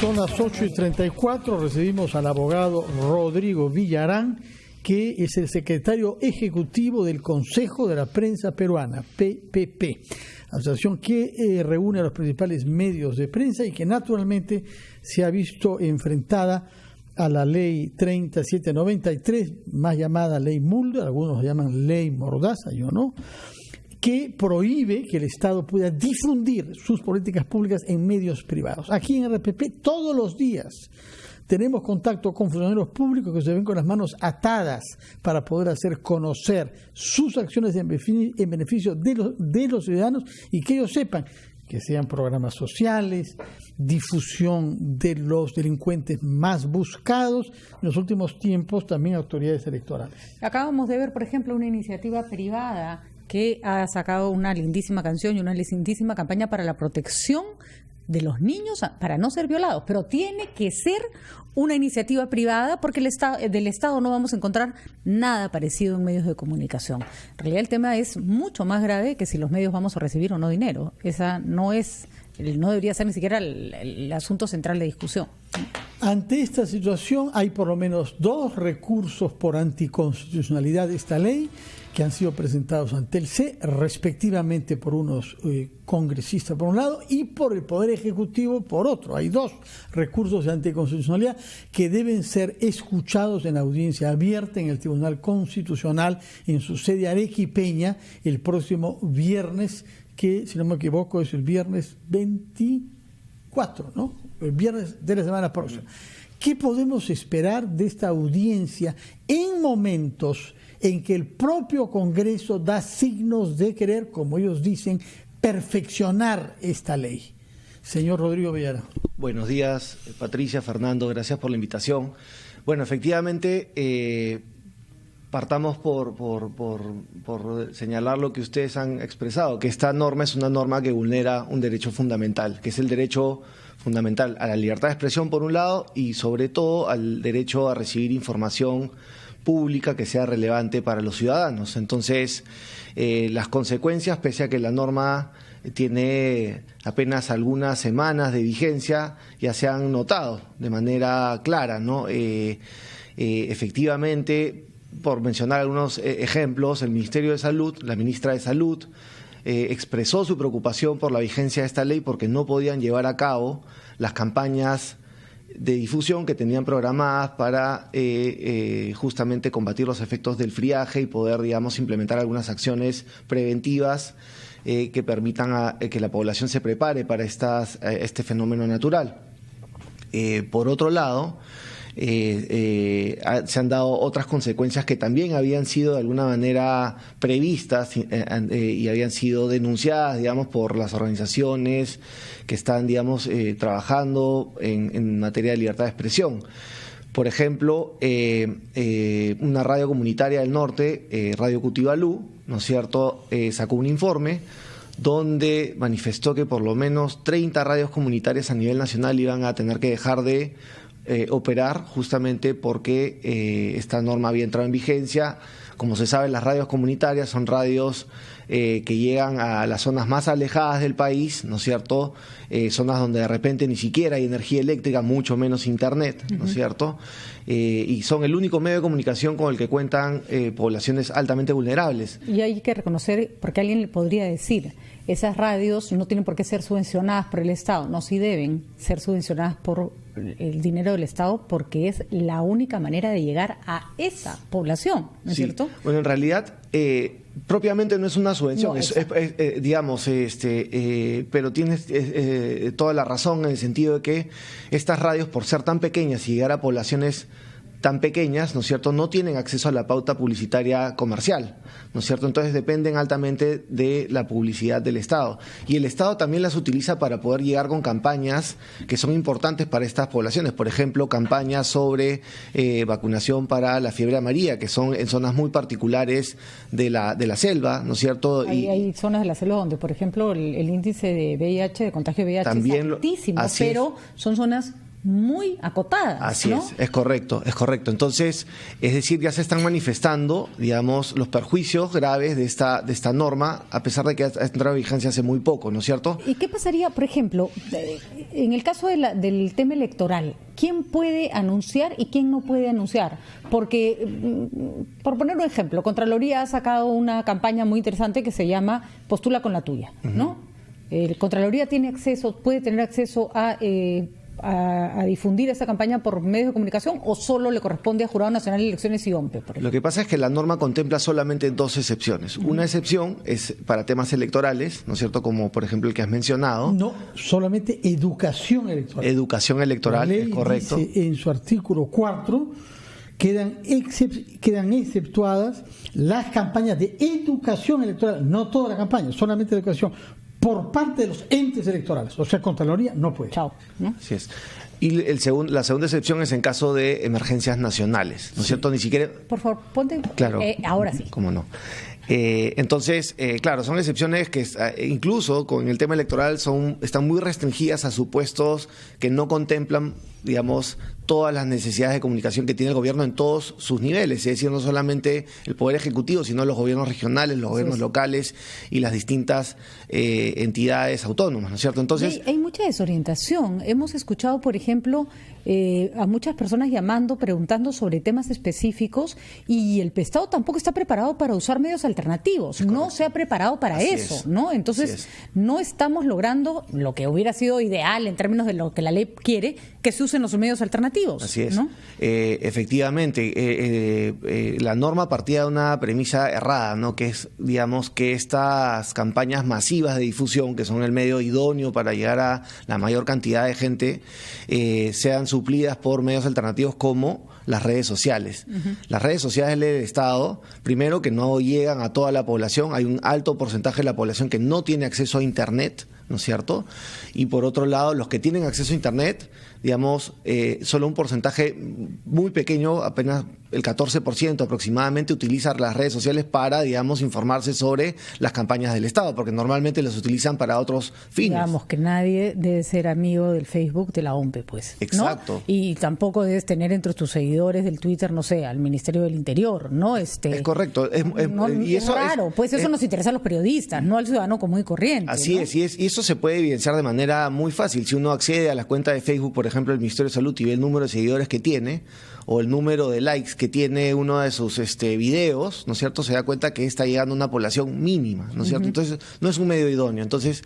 Son las 8:34, recibimos al abogado Rodrigo Villarán, que es el secretario ejecutivo del Consejo de la Prensa Peruana, PPP, asociación que reúne a los principales medios de prensa y que naturalmente se ha visto enfrentada a la ley 3793, más llamada ley Mulder, algunos la llaman ley Mordaza, yo no, que prohíbe que el Estado pueda difundir sus políticas públicas en medios privados. Aquí en RPP todos los días tenemos contacto con funcionarios públicos que se ven con las manos atadas para poder hacer conocer sus acciones en beneficio de los ciudadanos y que ellos sepan que sean programas sociales, difusión de los delincuentes más buscados, en los últimos tiempos también autoridades electorales. Acabamos de ver, por ejemplo, una iniciativa privada que ha sacado una lindísima canción y una lindísima campaña para la protección de los niños para no ser violados, pero tiene que ser una iniciativa privada porque del Estado no vamos a encontrar nada parecido en medios de comunicación. En realidad el tema es mucho más grave que si los medios vamos a recibir o no dinero. Esa no debería ser ni siquiera el asunto central de discusión. Ante esta situación hay por lo menos 2 recursos por anticonstitucionalidad de esta ley que han sido presentados ante el CE, respectivamente por unos congresistas por un lado y por el Poder Ejecutivo por otro. Hay 2 recursos de anticonstitucionalidad que deben ser escuchados en audiencia abierta en el Tribunal Constitucional en su sede arequipeña el próximo viernes, que si no me equivoco es el viernes 24, ¿no? El viernes de la semana próxima. ¿Qué podemos esperar de esta audiencia en momentos en que el propio Congreso da signos de querer, como ellos dicen, perfeccionar esta ley? Señor Rodrigo Villarán. Buenos días, Patricia, Fernando, gracias por la invitación. Bueno, efectivamente, partamos por señalar lo que ustedes han expresado, que esta norma es una norma que vulnera un derecho fundamental, que es el derecho fundamental a la libertad de expresión por un lado y sobre todo al derecho a recibir información pública que sea relevante para los ciudadanos. Entonces, las consecuencias, pese a que la norma tiene apenas algunas semanas de vigencia, ya se han notado de manera clara, ¿no? Efectivamente, por mencionar algunos ejemplos, el Ministerio de Salud, la ministra de Salud, expresó su preocupación por la vigencia de esta ley porque no podían llevar a cabo las campañas de difusión que tenían programadas para justamente combatir los efectos del friaje y poder, digamos, implementar algunas acciones preventivas que permitan que la población se prepare para este fenómeno natural. Por otro lado, se han dado otras consecuencias que también habían sido de alguna manera previstas y habían sido denunciadas, digamos, por las organizaciones que están, digamos, trabajando en materia de libertad de expresión. Por ejemplo, una radio comunitaria del norte, Radio Cutibalú, ¿no es cierto?, sacó un informe donde manifestó que por lo menos 30 radios comunitarias a nivel nacional iban a tener que dejar de operar justamente porque esta norma había entrado en vigencia. Como se sabe, las radios comunitarias son radios que llegan a las zonas más alejadas del país, ¿no es cierto? Zonas donde de repente ni siquiera hay energía eléctrica, mucho menos internet, ¿no es cierto? Y son el único medio de comunicación con el que cuentan poblaciones altamente vulnerables. Y hay que reconocer, porque alguien le podría decir, esas radios no tienen por qué ser subvencionadas por el Estado, no, sí deben ser subvencionadas por el dinero del Estado porque es la única manera de llegar a esa población, ¿no es cierto? Bueno, en realidad propiamente no es una subvención, no, digamos, pero tienes toda la razón en el sentido de que estas radios, por ser tan pequeñas y llegar a poblaciones tan pequeñas, ¿no es cierto?, no tienen acceso a la pauta publicitaria comercial, ¿no es cierto? Entonces dependen altamente de la publicidad del Estado. Y el Estado también las utiliza para poder llegar con campañas que son importantes para estas poblaciones. Por ejemplo, campañas sobre vacunación para la fiebre amarilla, que son en zonas muy particulares de la selva, ¿no es cierto? Hay zonas de la selva donde, por ejemplo, el índice de VIH, de contagio de VIH también es altísimo, pero son zonas muy acotadas. Así ¿no? es correcto. Entonces, es decir, ya se están manifestando, digamos, los perjuicios graves de esta norma, a pesar de que ha entrado en vigencia hace muy poco, ¿no es cierto? ¿Y qué pasaría, por ejemplo, en el caso del tema electoral, ¿quién puede anunciar y quién no puede anunciar? Porque, por poner un ejemplo, Contraloría ha sacado una campaña muy interesante que se llama Postula con la tuya, ¿no? Contraloría puede tener acceso a difundir esa campaña por medios de comunicación, o solo le corresponde a Jurado Nacional de Elecciones y OMPE, por ejemplo. Lo que pasa es que la norma contempla solamente dos excepciones. Una excepción es para temas electorales, ¿no es cierto? Como por ejemplo el que has mencionado. No, solamente educación electoral. Educación electoral, la ley es correcto. Dice en su artículo 4 quedan exceptuadas las campañas de educación electoral, no toda la campaña, solamente educación, por parte de los entes electorales. O sea, Contraloría no puede. Chao, ¿no? Así es. Y la segunda excepción es en caso de emergencias nacionales, ¿no es cierto? Ni siquiera... Por favor, ponte... Claro. Ahora sí. ¿Cómo no? Entonces, claro, son excepciones que incluso con el tema electoral están muy restringidas a supuestos que no contemplan, digamos, todas las necesidades de comunicación que tiene el gobierno en todos sus niveles, es decir, no solamente el Poder Ejecutivo, sino los gobiernos regionales, los gobiernos locales y las distintas entidades autónomas, ¿no es cierto? Entonces, hay mucha desorientación. Hemos escuchado, por ejemplo, a muchas personas llamando, preguntando sobre temas específicos, y el Estado tampoco está preparado para usar medios alternativos, no se ha preparado para eso, ¿no? Entonces, no estamos logrando lo que hubiera sido ideal en términos de lo que la ley quiere, que se usen los medios alternativos. Así es. ¿No? Efectivamente, la norma partía de una premisa errada, ¿no? Que es, digamos, que estas campañas masivas de difusión, que son el medio idóneo para llegar a la mayor cantidad de gente, sean suplidas por medios alternativos como las redes sociales. Las redes sociales del Estado, primero, que no llegan a toda la población, hay un alto porcentaje de la población que no tiene acceso a Internet, ¿no es cierto? Y por otro lado, los que tienen acceso a Internet, digamos, solo un porcentaje muy pequeño, apenas el 14% aproximadamente, utiliza las redes sociales para, digamos, informarse sobre las campañas del Estado, porque normalmente las utilizan para otros fines. Digamos que nadie debe ser amigo del Facebook de la OMPE, pues. Exacto. ¿No? Y tampoco debes tener entre tus seguidores del Twitter, no sé, al Ministerio del Interior, ¿no? Es correcto. Y eso es raro, pues eso nos interesa a los periodistas, no al ciudadano común y corriente. Así ¿no? es, y eso se puede evidenciar de manera muy fácil. Si uno accede a las cuentas de Facebook, por ejemplo, del Ministerio de Salud, y ve el número de seguidores que tiene, o el número de likes que tiene uno de sus videos, ¿no es cierto?, se da cuenta que está llegando a una población mínima, ¿no es cierto? Entonces, no es un medio idóneo. Entonces,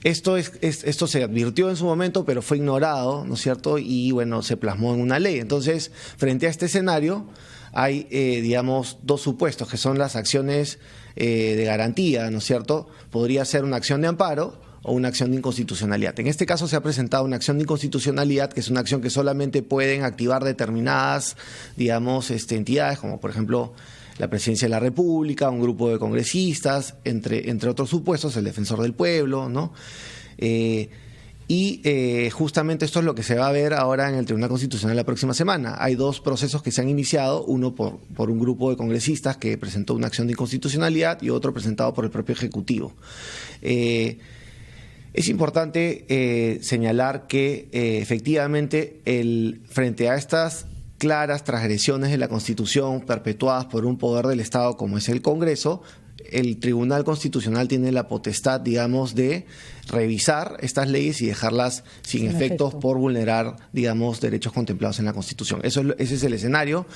esto se advirtió en su momento, pero fue ignorado, ¿no es cierto?, y bueno, se plasmó en una ley. Entonces, frente a este escenario, hay, digamos, dos supuestos, que son las acciones de garantía, ¿no es cierto? Podría ser una acción de amparo o una acción de inconstitucionalidad. En este caso se ha presentado una acción de inconstitucionalidad, que es una acción que solamente pueden activar determinadas, digamos, entidades, como por ejemplo la Presidencia de la República, un grupo de congresistas, entre otros supuestos, el Defensor del Pueblo, ¿no? Justamente esto es lo que se va a ver ahora en el Tribunal Constitucional la próxima semana. Hay dos procesos que se han iniciado, uno por un grupo de congresistas que presentó una acción de inconstitucionalidad y otro presentado por el propio Ejecutivo. Es importante señalar que efectivamente frente a estas claras transgresiones de la Constitución perpetuadas por un poder del Estado como es el Congreso, el Tribunal Constitucional tiene la potestad, digamos, de revisar estas leyes y dejarlas sin efectos por vulnerar, digamos, derechos contemplados en la Constitución. Ese es el escenario.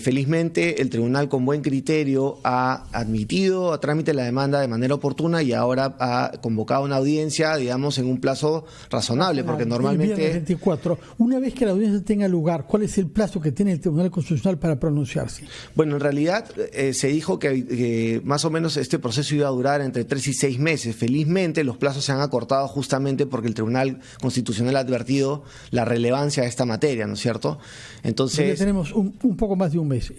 Felizmente, el tribunal con buen criterio ha admitido a trámite la demanda de manera oportuna y ahora ha convocado una audiencia, digamos, en un plazo razonable, porque normalmente... El viernes 24. Una vez que la audiencia tenga lugar, ¿cuál es el plazo que tiene el Tribunal Constitucional para pronunciarse? Bueno, en realidad se dijo que más o menos este proceso iba a durar entre 3 y 6 meses. Felizmente, los plazos se han acortado justamente porque el Tribunal Constitucional ha advertido la relevancia de esta materia, ¿no es cierto? Entonces... Ya tenemos un poco más de un mes.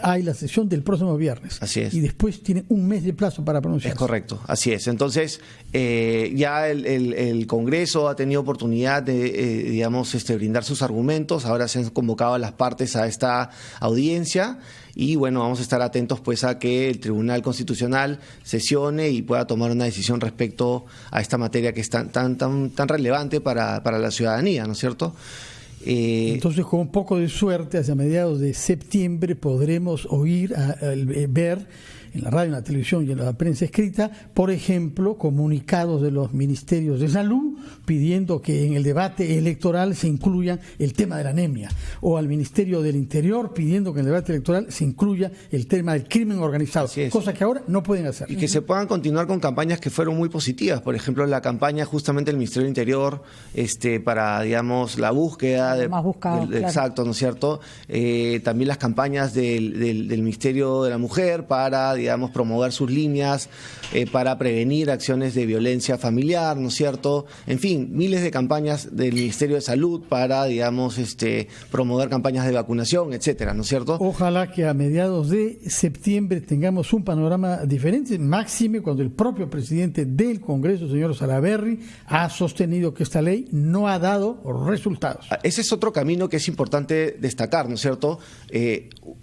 Hay la sesión del próximo viernes. Así es. Y después tiene un mes de plazo para pronunciarse. Es correcto, así es. Entonces, ya el Congreso ha tenido oportunidad de, digamos, brindar sus argumentos. Ahora se han convocado a las partes a esta audiencia y, bueno, vamos a estar atentos pues a que el Tribunal Constitucional sesione y pueda tomar una decisión respecto a esta materia que es tan relevante para la ciudadanía, ¿no es cierto? Entonces, con un poco de suerte, hacia mediados de septiembre podremos ver en la radio, en la televisión y en la prensa escrita, por ejemplo, comunicados de los ministerios de salud pidiendo que en el debate electoral se incluya el tema de la anemia, o al Ministerio del Interior pidiendo que en el debate electoral se incluya el tema del crimen organizado, cosa que ahora no pueden hacer. Y que se puedan continuar con campañas que fueron muy positivas, por ejemplo, la campaña justamente del Ministerio del Interior para, digamos, la búsqueda de... Más buscado, claro. Exacto, ¿no es cierto? También las campañas del Ministerio de la Mujer para, digamos, promover sus líneas, para prevenir acciones de violencia familiar, ¿no es cierto? En fin, miles de campañas del Ministerio de Salud para, digamos, promover campañas de vacunación, etcétera, ¿no es cierto? Ojalá que a mediados de septiembre tengamos un panorama diferente, máxime cuando el propio presidente del Congreso, señor Salaverry, ha sostenido que esta ley no ha dado resultados. Ese es otro camino que es importante destacar, ¿no es cierto?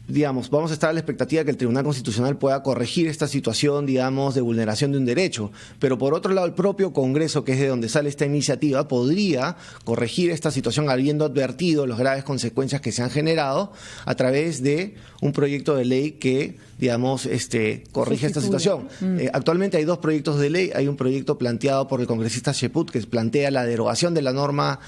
Digamos, vamos a estar a la expectativa que el Tribunal Constitucional pueda corregir esta situación, digamos, de vulneración de un derecho, pero por otro lado el propio Congreso, que es de donde sale esta iniciativa, podría corregir esta situación habiendo advertido las graves consecuencias que se han generado a través de un proyecto de ley que, digamos, corrige esta situación. Actualmente hay dos proyectos de ley. Hay un proyecto planteado por el congresista Cheput que plantea la derogación de la norma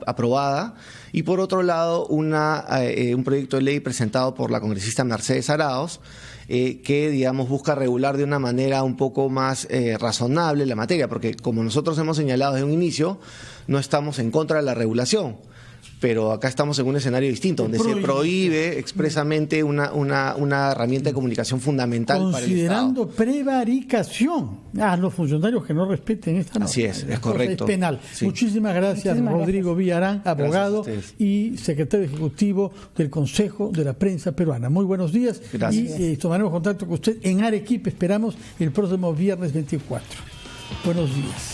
aprobada, y por otro lado un proyecto de ley presentado por la congresista Mercedes Arauz, que, digamos, busca regular de una manera un poco más razonable la materia, porque como nosotros hemos señalado desde un inicio, no estamos en contra de la regulación, pero acá estamos en un escenario distinto, donde se prohíbe expresamente una herramienta de comunicación fundamental para el Estado. Considerando prevaricación a los funcionarios que no respeten esta norma. Así es correcto. Es penal. Sí. Muchísimas gracias, Rodrigo Villarán, abogado y secretario ejecutivo del Consejo de la Prensa Peruana. Muy buenos días. Gracias. Y tomaremos contacto con usted en Arequipa. Esperamos el próximo viernes 24. Buenos días.